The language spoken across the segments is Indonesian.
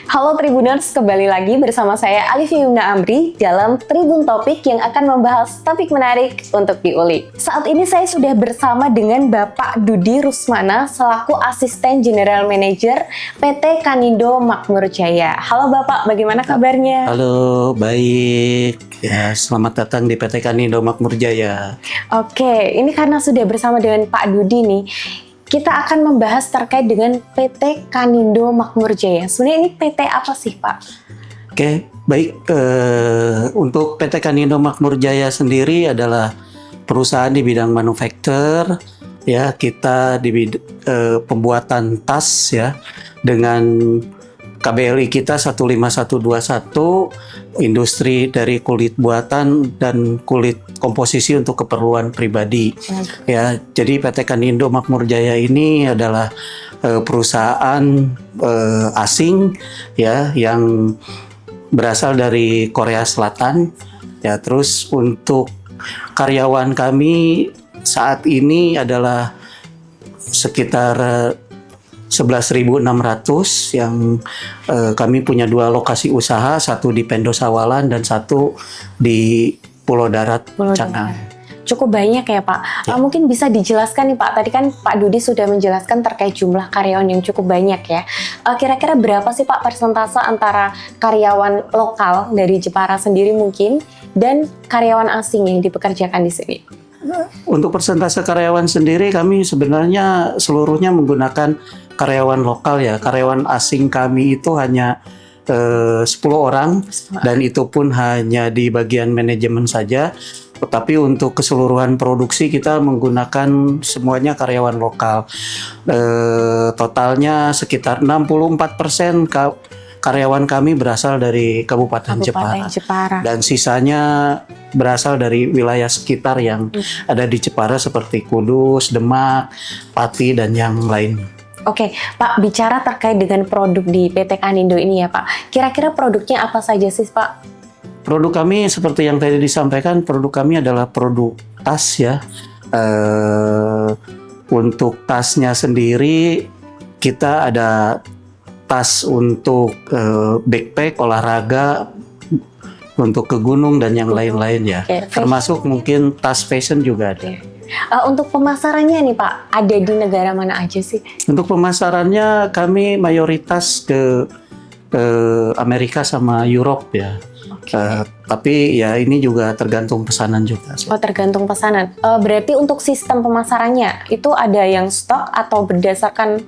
Halo Tribuners, kembali lagi bersama saya Alifia Yumna Amri dalam Tribun Topik yang akan membahas topik menarik untuk diulik. Saat ini saya sudah bersama dengan Bapak Dudi Rusmana selaku Asisten General Manager PT Kanindo Makmur Jaya. Halo Bapak, bagaimana kabarnya? Halo, baik. Ya, selamat datang di PT Kanindo Makmur Jaya. Oke, ini karena sudah bersama dengan Pak Dudi nih, kita akan membahas terkait dengan PT Kanindo Makmur Jaya. Sebenarnya ini PT apa sih, Pak? Oke, baik. Untuk PT Kanindo Makmur Jaya sendiri adalah perusahaan di bidang manufaktur. Ya, kita di pembuatan tas ya dengan KBLI kita 15121, industri dari kulit buatan dan kulit komposisi untuk keperluan pribadi. Ya, jadi PT Kanindo Makmur Jaya ini adalah perusahaan asing ya yang berasal dari Korea Selatan. Ya, terus untuk karyawan kami saat ini adalah sekitar 11.600 yang kami punya 2 lokasi usaha, satu di Pendo Sawalan dan satu di Pulau Darat, Canang. Cukup banyak ya Pak. Ya. Mungkin bisa dijelaskan nih Pak, tadi kan Pak Dudi sudah menjelaskan terkait jumlah karyawan yang cukup banyak ya. Kira-kira berapa sih Pak persentase antara karyawan lokal dari Jepara sendiri mungkin dan karyawan asing yang dipekerjakan di sini? Untuk persentase karyawan sendiri kami sebenarnya seluruhnya menggunakan karyawan lokal ya. Karyawan asing kami itu hanya 10 orang dan itu pun hanya di bagian manajemen saja. Tetapi untuk keseluruhan produksi kita menggunakan semuanya karyawan lokal. Totalnya sekitar 64% karyawan kami berasal dari Kabupaten Jepara. Dan sisanya berasal dari wilayah sekitar yang ada di Jepara seperti Kudus, Demak, Pati, dan yang lain. Oke, Pak, bicara terkait dengan produk di PT Kanindo ini ya Pak, kira-kira produknya apa saja sih Pak? Produk kami seperti yang tadi disampaikan, produk kami adalah produk tas ya. Untuk tasnya sendiri kita ada tas untuk backpack, olahraga, untuk ke gunung dan yang lain-lain ya. Termasuk mungkin tas fashion juga ada. Untuk pemasarannya nih Pak, ada di negara mana aja sih? Untuk pemasarannya kami mayoritas ke Amerika sama Europe ya. Tapi ya ini juga tergantung pesanan juga. Oh, tergantung pesanan. Berarti untuk sistem pemasarannya itu ada yang stok atau berdasarkan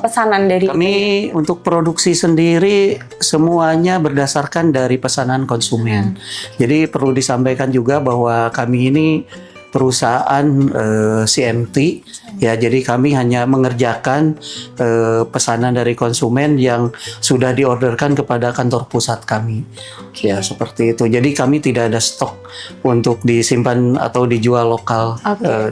pesanan dari kami untuk produksi sendiri semuanya berdasarkan dari pesanan konsumen. Jadi perlu disampaikan juga bahwa kami ini perusahaan CMT ya, jadi kami hanya mengerjakan pesanan dari konsumen yang sudah diorderkan kepada kantor pusat kami. Ya, seperti itu. Jadi kami tidak ada stok untuk disimpan atau dijual lokal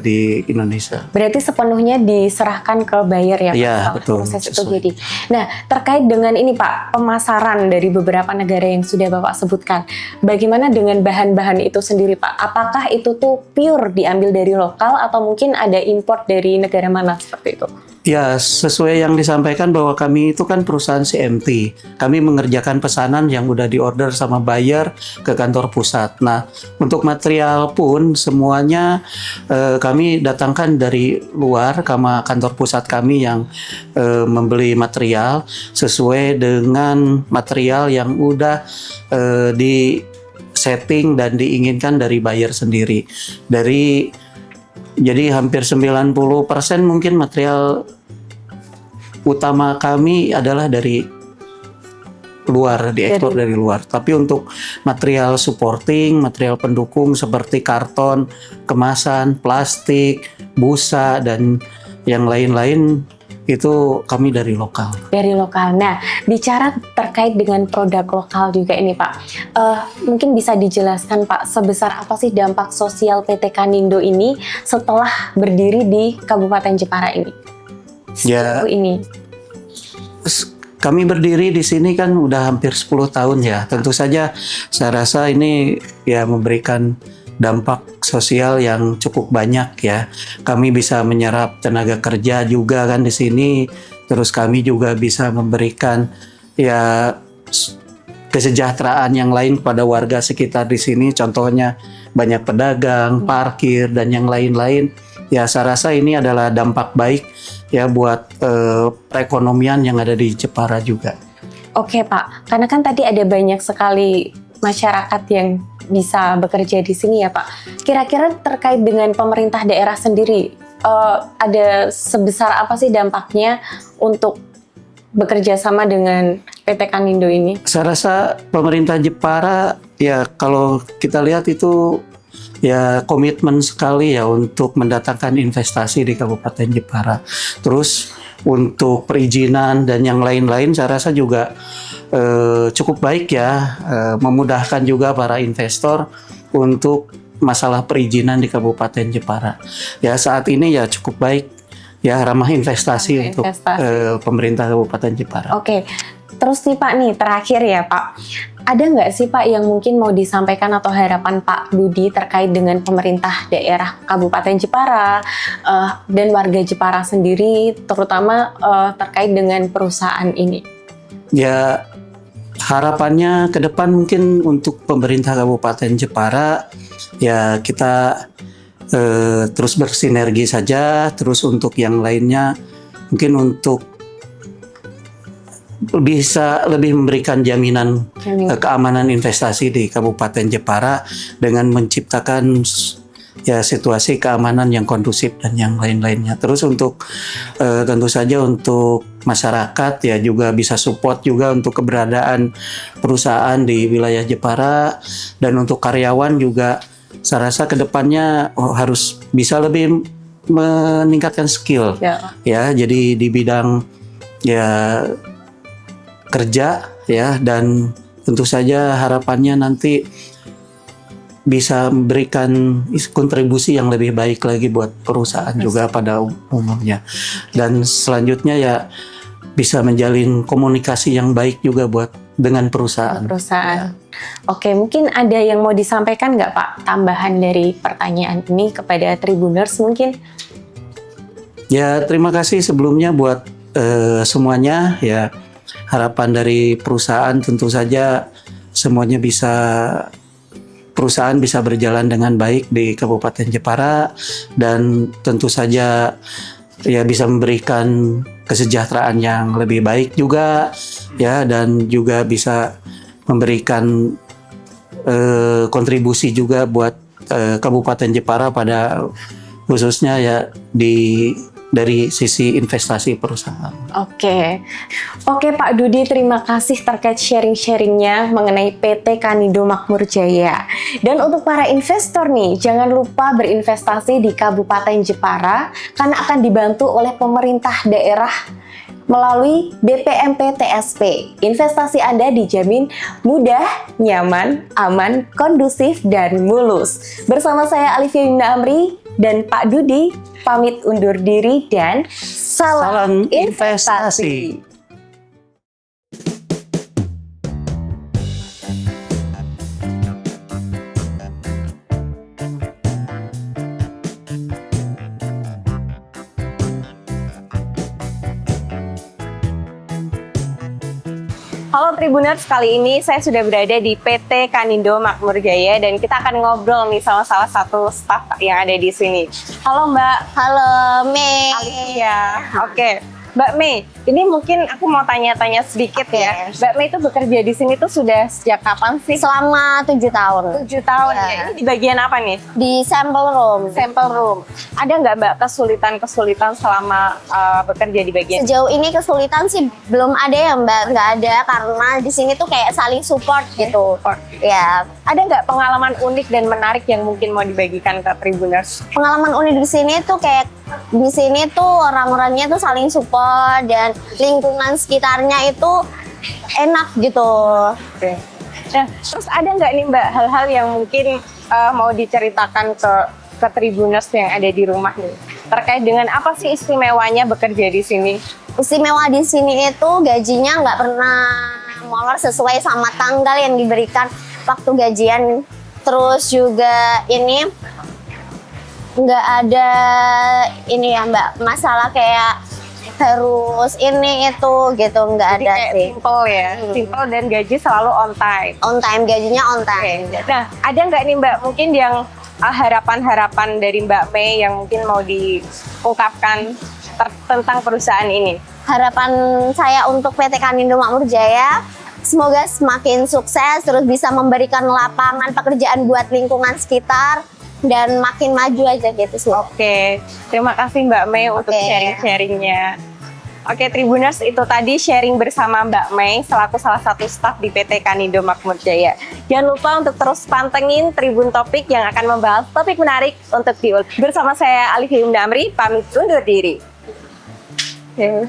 di Indonesia. Berarti sepenuhnya diserahkan ke buyer ya Pak? Iya, betul. Proses itu jadi. Nah, terkait dengan ini Pak, pemasaran dari beberapa negara yang sudah Bapak sebutkan, bagaimana dengan bahan-bahan itu sendiri Pak? Apakah itu tuh pure diambil dari lokal atau mungkin ada import dari negara mana seperti itu? Ya, sesuai yang disampaikan bahwa kami itu kan perusahaan CMT. Kami mengerjakan pesanan yang udah diorder sama buyer ke kantor pusat. Nah, untuk material pun semuanya kami datangkan dari luar, sama kantor pusat kami yang membeli material sesuai dengan material yang udah di setting dan diinginkan dari buyer sendiri. Jadi hampir 90% mungkin material utama kami adalah dari luar, diekspor dari luar. Tapi untuk material supporting, material pendukung seperti karton, kemasan, plastik, busa, dan yang lain-lain itu kami dari lokal. Dari lokal. Nah, bicara terkait dengan produk lokal juga ini Pak, mungkin bisa dijelaskan Pak, sebesar apa sih dampak sosial PT Kanindo ini setelah berdiri di Kabupaten Jepara ini? Ya, ini. Kami berdiri di sini kan udah hampir 10 tahun ya. Tentu saja saya rasa ini ya memberikan dampak sosial yang cukup banyak ya. Kami bisa menyerap tenaga kerja juga kan di sini. Terus kami juga bisa memberikan ya kesejahteraan yang lain pada warga sekitar di sini, contohnya banyak pedagang, parkir, dan yang lain-lain. Ya, saya rasa ini adalah dampak baik ya buat perekonomian yang ada di Jepara juga. Oke Pak, karena kan tadi ada banyak sekali masyarakat yang bisa bekerja di sini ya Pak. Kira-kira terkait dengan pemerintah daerah sendiri, ada sebesar apa sih dampaknya untuk bekerja sama dengan PT Kanindo ini? Saya rasa pemerintah Jepara ya kalau kita lihat itu ya komitmen sekali ya untuk mendatangkan investasi di Kabupaten Jepara. Terus untuk perizinan dan yang lain-lain saya rasa juga cukup baik ya, memudahkan juga para investor untuk masalah perizinan di Kabupaten Jepara. Ya saat ini ya cukup baik ya, ramah investasi untuk pemerintah Kabupaten Jepara. Oke, terus nih Pak nih terakhir ya Pak, ada nggak sih Pak yang mungkin mau disampaikan atau harapan Pak Dudi terkait dengan pemerintah daerah Kabupaten Jepara dan warga Jepara sendiri, terutama terkait dengan perusahaan ini? Ya harapannya ke depan mungkin untuk pemerintah Kabupaten Jepara ya kita terus bersinergi saja, terus untuk yang lainnya mungkin untuk bisa lebih memberikan jaminan keamanan investasi di Kabupaten Jepara dengan menciptakan ya situasi keamanan yang kondusif dan yang lain-lainnya. Terus untuk tentu saja untuk masyarakat ya juga bisa support juga untuk keberadaan perusahaan di wilayah Jepara, dan untuk karyawan juga saya rasa kedepannya harus bisa lebih meningkatkan skill ya, jadi di bidang ya kerja ya, dan tentu saja harapannya nanti bisa memberikan kontribusi yang lebih baik lagi buat perusahaan juga pada umumnya, dan selanjutnya ya bisa menjalin komunikasi yang baik juga buat dengan perusahaan. Ya. Oke, mungkin ada yang mau disampaikan nggak Pak, tambahan dari pertanyaan ini kepada Tribuners mungkin? Ya, terima kasih sebelumnya buat semuanya ya. Harapan dari perusahaan tentu saja semuanya perusahaan bisa berjalan dengan baik di Kabupaten Jepara, dan tentu saja ya bisa memberikan kesejahteraan yang lebih baik juga ya, dan juga bisa memberikan kontribusi juga buat Kabupaten Jepara pada khususnya ya dari sisi investasi perusahaan. Oke Pak Dudi, terima kasih terkait sharing-sharingnya mengenai PT Kanindo Makmur Jaya. Dan untuk para investor nih, jangan lupa berinvestasi di Kabupaten Jepara karena akan dibantu oleh pemerintah daerah melalui BPMP TSP. Investasi Anda dijamin mudah, nyaman, aman, kondusif, dan mulus. Bersama saya Alifia Yunda Amri dan Pak Dudi, pamit undur diri dan salam investasi. Halo Tribuners, kali ini saya sudah berada di PT Kanindo Makmur Jaya dan kita akan ngobrol nih sama salah satu staf yang ada di sini. Halo Mbak. Halo Mei. Alifia. Oke. Mbak Mei, ini mungkin aku mau tanya-tanya sedikit ya. Mbak Mei itu bekerja di sini tuh sudah sejak kapan sih? Selama 7 tahun. 7 tahun ya. Ini di bagian apa nih? Di sampel room. Sampel room. Ada nggak Mbak kesulitan-kesulitan selama bekerja di bagian? Sejauh ini kesulitan sih belum ada ya Mbak, nggak ada, karena di sini tuh kayak saling support gitu. Ya. Ada nggak pengalaman unik dan menarik yang mungkin mau dibagikan ke Tribuners? Pengalaman unik di sini tuh kayak di sini tuh orang-orangnya tuh saling support dan lingkungan sekitarnya itu enak gitu. Oke. Nah, terus ada nggak nih Mbak hal-hal yang mungkin mau diceritakan ke Tribuners yang ada di rumah nih terkait dengan apa sih istimewanya bekerja di sini? Istimewa di sini itu gajinya nggak pernah molor sesuai sama tanggal yang diberikan waktu gajian. Terus juga ini nggak ada ini ya Mbak, masalah kayak harus ini itu gitu, nggak Jadi ada kayak sih. simple ya, simple dan gaji selalu on time. On time, gajinya on time. Nah, ada nggak nih Mbak mungkin yang harapan-harapan dari Mbak Mei yang mungkin mau diungkapkan tentang perusahaan ini? Harapan saya untuk PT Kanindo Makmur Jaya, semoga semakin sukses, terus bisa memberikan lapangan pekerjaan buat lingkungan sekitar, dan makin maju aja gitu sih. Oke, terima kasih Mbak Mei untuk Oke. sharing-sharingnya. Oke, Tribuners, itu tadi sharing bersama Mbak Mei selaku salah satu staf di PT Kanindo Makmur Jaya. Jangan lupa untuk terus pantengin Tribun Topik yang akan membahas topik menarik untuk diulik. Bersama saya Alifia Yumna Amri, pamit undur diri. Oke.